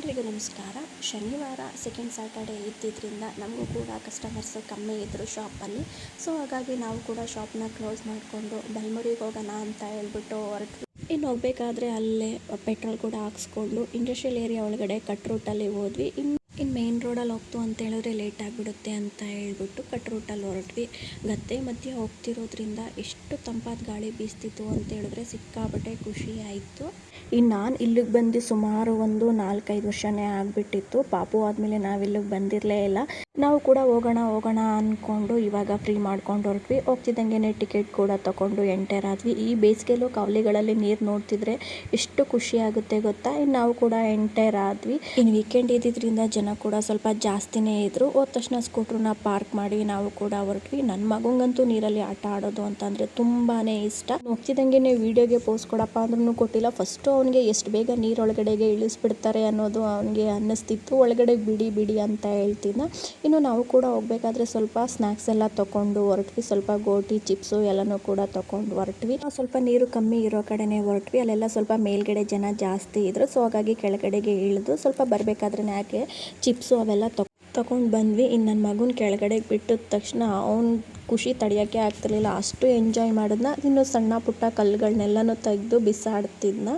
ಎಲ್ರಿಗೂ ನಮಸ್ಕಾರ. ಶನಿವಾರ ಸೆಕೆಂಡ್ ಸ್ಯಾಟರ್ಡೇ ಇದ್ದಿದ್ದರಿಂದ ನಮಗೂ ಕೂಡ ಕಸ್ಟಮರ್ಸ್ ಕಮ್ಮಿ ಇದ್ದರು ಶಾಪಲ್ಲಿ. ಸೊ ಹಾಗಾಗಿ ನಾವು ಕೂಡ ಶಾಪ್ನ ಕ್ಲೋಸ್ ಮಾಡಿಕೊಂಡು ಬಲಮುರಿಗೆ ಹೋಗೋಣ ಅಂತ ಹೇಳ್ಬಿಟ್ಟು ಹೊರಟ್ವಿ. ಇನ್ನು ಹೋಗಬೇಕಾದ್ರೆ ಅಲ್ಲೇ ಪೆಟ್ರೋಲ್ ಕೂಡ ಹಾಕ್ಸ್ಕೊಂಡು ಇಂಡಸ್ಟ್ರಿಯಲ್ ಏರಿಯಾ ಒಳಗಡೆ ಕಟ್ ರೂಟಲ್ಲಿ ಹೋದ್ವಿ. ಇನ್ನು ಮೇನ್ ರೋಡಲ್ಲಿ ಹೋಗ್ತು ಅಂತ ಹೇಳಿದ್ರೆ ಲೇಟ್ ಆಗಿಬಿಡುತ್ತೆ ಅಂತ ಹೇಳ್ಬಿಟ್ಟು ಕಟ್ ರೂಟಲ್ಲಿ ಹೊರಟ್ವಿ. ಗದ್ದೆ ಮಧ್ಯೆ ಹೋಗ್ತಿರೋದ್ರಿಂದ ಎಷ್ಟು ತಂಪಾದ ಗಾಳಿ ಬೀಸ್ತಿತ್ತು ಅಂತ ಹೇಳಿದ್ರೆ ಸಿಕ್ಕಾಬಟ್ಟೆ ಖುಷಿ ಆಯಿತು. ಇನ್ನು ನಾನು ಇಲ್ಲಿಗೆ ಬಂದು ಸುಮಾರು ಒಂದು 4-5 ವರ್ಷನೇ ಆಗಿಬಿಟ್ಟಿತ್ತು. ಪಾಪು ಆದಮೇಲೆ ನಾವು ಇಲ್ಲಿಗೆ ಬಂದಿರಲೇ ಇಲ್ಲ. ನಾವು ಕೂಡ ಹೋಗೋಣ ಅಂದ್ಕೊಂಡು ಇವಾಗ ಫ್ರೀ ಮಾಡ್ಕೊಂಡು ಹೊರಟ್ವಿ. ಹೋಗ್ತಿದ್ದಂಗೆ ಟಿಕೆಟ್ ಕೂಡ ತೊಗೊಂಡು ಎಂಟರ್ ಆದ್ವಿ. ಈ ಬೇಸಿಗೆಲೂ ಕಾವಲಿಗಳಲ್ಲಿ ನೀರು ನೋಡ್ತಿದ್ರೆ ಎಷ್ಟು ಖುಷಿ ಆಗುತ್ತೆ ಗೊತ್ತಾ. ಇನ್ನು ನಾವು ಕೂಡ ಎಂಟರ್ ಆದ್ವಿ. ಇನ್ನು ವೀಕೆಂಡ್ ಇದ್ದಿದ್ದರಿಂದ ಜನ ಕೂಡ ಸ್ವಲ್ಪ ಜಾಸ್ತಿನೇ ಇದ್ದರು. ಹೋದ ತಕ್ಷಣ ಸ್ಕೂಟ್ರನ್ನ ಪಾರ್ಕ್ ಮಾಡಿ ನಾವು ಕೂಡ ಹೊರಟ್ವಿ. ನನ್ನ ಮಗಂಗಂತೂ ನೀರಲ್ಲಿ ಆಟ ಆಡೋದು ಅಂತಂದರೆ ತುಂಬಾ ಇಷ್ಟ. ಹೋಗ್ತಿದ್ದಂಗೆ ವೀಡಿಯೋಗೆ ಪೋಸ್ ಕೊಡಪ್ಪ ಅಂದ್ರೂ ಕೊಟ್ಟಿಲ್ಲ. ಫಸ್ಟು ಅವನಿಗೆ ಎಷ್ಟು ಬೇಗ ನೀರೊಳಗಡೆಗೆ ಇಳಿಸ್ಬಿಡ್ತಾರೆ ಅನ್ನೋದು ಅವನಿಗೆ ಅನ್ನಿಸ್ತಿತ್ತು. ಒಳಗಡೆ ಬಿಡಿ ಅಂತ ಹೇಳ್ತಿದ್ದ. ಇನ್ನು ನಾವು ಕೂಡ ಹೋಗಬೇಕಾದ್ರೆ ಸ್ವಲ್ಪ ಸ್ನ್ಯಾಕ್ಸ್ ಎಲ್ಲ ತೊಗೊಂಡು ಹೊರಟ್ವಿ. ಸ್ವಲ್ಪ ಗೋಟಿ ಚಿಪ್ಸು ಎಲ್ಲನೂ ಕೂಡ ತೊಗೊಂಡು ಹೊರಟ್ವಿ. ಸ್ವಲ್ಪ ನೀರು ಕಮ್ಮಿ ಇರೋ ಕಡೆನೇ ಹೊರಟ್ವಿ. ಅಲ್ಲೆಲ್ಲ ಸ್ವಲ್ಪ ಮೇಲ್ಗಡೆ ಜನ ಜಾಸ್ತಿ ಇದ್ರು. ಸೊ ಹಾಗಾಗಿ ಕೆಳಗಡೆಗೆ ಇಳಿದು ಸ್ವಲ್ಪ ಬರಬೇಕಾದ್ರೆ ಯಾಕೆ ಚಿಪ್ಸು ಅವೆಲ್ಲ ತಗೊಂಡು ಬಂದ್ವಿ. ಇನ್ನು ನನ್ನ ಮಗನ ಕೆಳಗಡೆಗೆ ಬಿಟ್ಟಿದ ತಕ್ಷಣ ಅವ್ನು ಖುಷಿ ತಡೆಯೋಕ್ಕೆ ಆಗ್ತಿರ್ಲಿಲ್ಲ. ಅಷ್ಟು ಎಂಜಾಯ್ ಮಾಡಿದ್ನ. ಇನ್ನು ಸಣ್ಣ ಪುಟ್ಟ ಕಲ್ಲುಗಳನ್ನೆಲ್ಲನೂ ತೆಗೆದು ಬಿಸಾಡ್ತಿದ್ನ.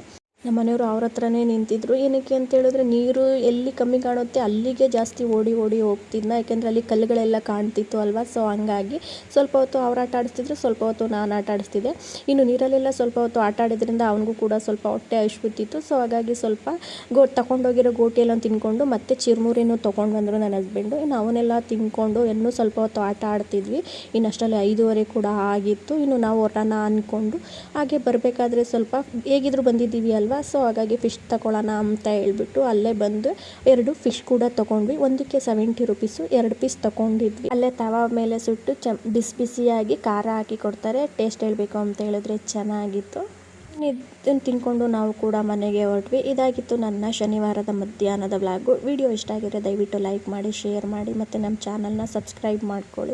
ನಮ್ಮ ಮನೆಯವರು ಅವ್ರ ಹತ್ರನೇ ನಿಂತಿದ್ರು. ಏನಕ್ಕೆ ಅಂತ ಹೇಳಿದ್ರೆ ನೀರು ಎಲ್ಲಿ ಕಮ್ಮಿ ಕಾಣುತ್ತೆ ಅಲ್ಲಿಗೆ ಜಾಸ್ತಿ ಓಡಿ ಹೋಗ್ತಿದ್ನ. ಯಾಕೆಂದರೆ ಅಲ್ಲಿ ಕಲ್ಲುಗಳೆಲ್ಲ ಕಾಣ್ತಿತ್ತು ಅಲ್ವಾ. ಸೊ ಹಂಗಾಗಿ ಸ್ವಲ್ಪ ಹೊತ್ತು ಅವ್ರು ಆಟ ಆಡಿಸ್ತಿದ್ರು, ಸ್ವಲ್ಪ ಹೊತ್ತು ನಾನು ಆಟ ಆಡಿಸ್ತಿದ್ದೆ. ಇನ್ನು ನೀರಲ್ಲೆಲ್ಲ ಸ್ವಲ್ಪ ಹೊತ್ತು ಆಟ ಆಡಿದ್ರಿಂದ ಅವನಿಗೂ ಕೂಡ ಸ್ವಲ್ಪ ಹೊಟ್ಟೆ ಹಶ್ಬಿಟ್ಟಿತ್ತು. ಸೊ ಹಾಗಾಗಿ ಸ್ವಲ್ಪ ತಗೊಂಡೋಗಿರೋ ಗೋಟಿ ಎಲ್ಲ ತಿನ್ಕೊಂಡು ಮತ್ತೆ ಚಿರ್ಮುರಿನೂ ತೊಗೊಂಡು ಬಂದರು ನನ್ನ ಹಸ್ಬೆಂಡು. ಇನ್ನು ಅವನ್ನೆಲ್ಲ ತಿನ್ಕೊಂಡು ಇನ್ನೂ ಸ್ವಲ್ಪ ಹೊತ್ತು ಆಟ ಆಡ್ತಿದ್ವಿ. ಇನ್ನು ಅಷ್ಟರಲ್ಲಿ 5:30 ಕೂಡ ಆಗಿತ್ತು. ಇನ್ನು ನಾವು ಹೊರಡೋಣ ಅಂದ್ಕೊಂಡು ಹಾಗೆ ಬರಬೇಕಾದ್ರೆ ಸ್ವಲ್ಪ ಹೇಗಿದ್ರು ಬಂದಿದ್ದೀವಿ ಅಲ್ವಾ. ಸೊ ಹಾಗಾಗಿ ಫಿಶ್ ತಗೊಳ್ಳೋಣ ಅಂತ ಹೇಳ್ಬಿಟ್ಟು ಅಲ್ಲೇ ಬಂದು 2 ಫಿಶ್ ಕೂಡ ತೊಗೊಂಡ್ವಿ. ಒಂದಕ್ಕೆ 70 ರೂಪೀಸು. 2 ಪೀಸ್ ತೊಗೊಂಡಿದ್ವಿ. ಅಲ್ಲೇ ತವಾ ಮೇಲೆ ಸುಟ್ಟು ಬಿಸಿಯಾಗಿ ಖಾರ ಹಾಕಿ ಕೊಡ್ತಾರೆ. ಟೇಸ್ಟ್ ಹೇಳಬೇಕು ಅಂತ ಹೇಳಿದ್ರೆ ಚೆನ್ನಾಗಿತ್ತು. ಇದನ್ನು ತಿನ್ಕೊಂಡು ನಾವು ಕೂಡ ಮನೆಗೆ ಹೊರಟ್ವಿ. ಇದಾಗಿತ್ತು ನನ್ನ ಶನಿವಾರದ ಮಧ್ಯಾಹ್ನದ ವ್ಲಾಗು. ವಿಡಿಯೋ ಇಷ್ಟ ಆಗಿದ್ರೆ ದಯವಿಟ್ಟು ಲೈಕ್ ಮಾಡಿ, ಶೇರ್ ಮಾಡಿ ಮತ್ತು ನಮ್ಮ ಚಾನಲ್ನ ಸಬ್ಸ್ಕ್ರೈಬ್ ಮಾಡ್ಕೊಳ್ಳಿ.